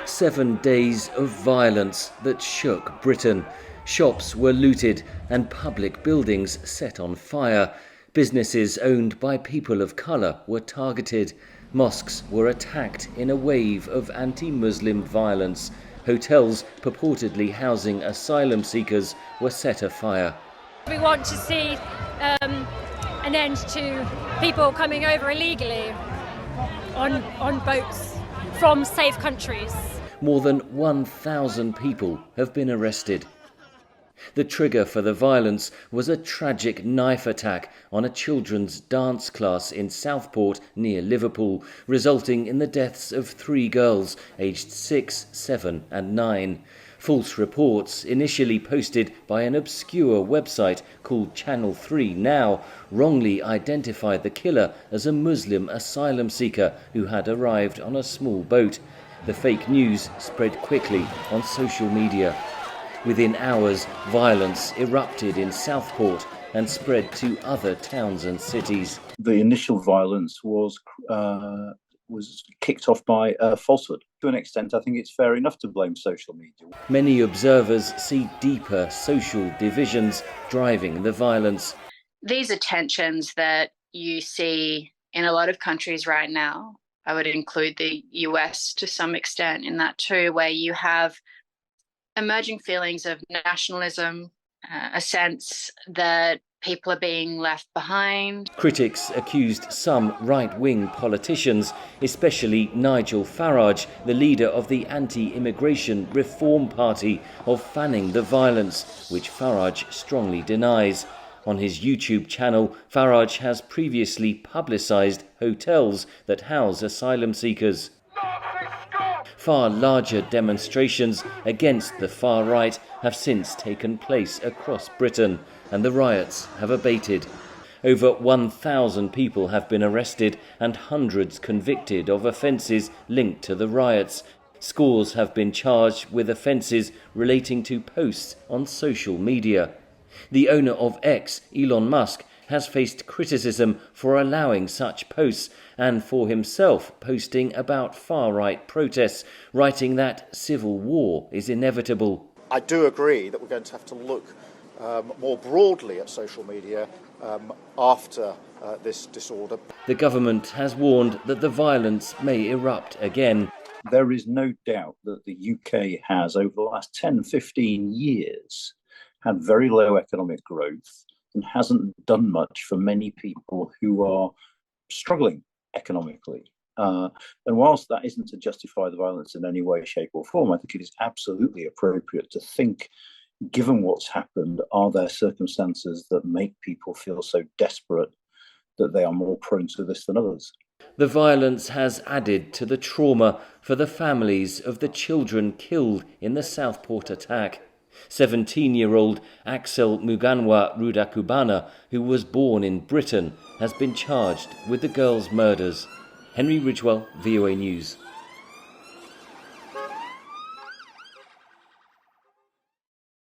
7 days of violence that shook Britain. Shops were looted and public buildings set on fire. Businesses owned by people of colour were targeted. Mosques were attacked in a wave of anti-Muslim violence. Hotels purportedly housing asylum seekers were set afire. We want to see an end to people coming over illegally on boats from safe countries. More than 1,000 people have been arrested. The trigger for the violence was a tragic knife attack on a children's dance class in Southport near Liverpool, resulting in the deaths of 3 girls aged 6, 7 and 9. False reports, initially posted by an obscure website called Channel 3 Now, wrongly identified the killer as a Muslim asylum seeker who had arrived on a small boat. The fake news spread quickly on social media. Within hours, violence erupted in Southport and spread to other towns and cities. The initial violence was kicked off by falsehood. To an extent, I think it's fair enough to blame social media. Many observers see deeper social divisions driving the violence. These are tensions that you see in a lot of countries right now. I would include the US to some extent in that too, where you have emerging feelings of nationalism, a sense that people are being left behind. Critics accused some right-wing politicians, especially Nigel Farage, the leader of the anti-immigration Reform Party, of fanning the violence, which Farage strongly denies. On his YouTube channel, Farage has previously publicised hotels that house asylum seekers. Far larger demonstrations against the far right have since taken place across Britain, and the riots have abated. Over 1,000 people have been arrested and hundreds convicted of offences linked to the riots. Scores have been charged with offences relating to posts on social media. The owner of X, Elon Musk, has faced criticism for allowing such posts and for himself posting about far-right protests, writing that civil war is inevitable. I do agree that we're going to have to look more broadly at social media after this disorder. The government has warned that the violence may erupt again. There is no doubt that the UK has, over the last 10, 15 years, had very low economic growth and hasn't done much for many people who are struggling economically. And whilst that isn't to justify the violence in any way, shape or form, I think it is absolutely appropriate to think, given what's happened, are there circumstances that make people feel so desperate that they are more prone to this than others? The violence has added to the trauma for the families of the children killed in the Southport attack. 17-year-old Axel Muganwa Rudakubana, who was born in Britain, has been charged with the girls' murders. Henry Ridgwell, VOA News.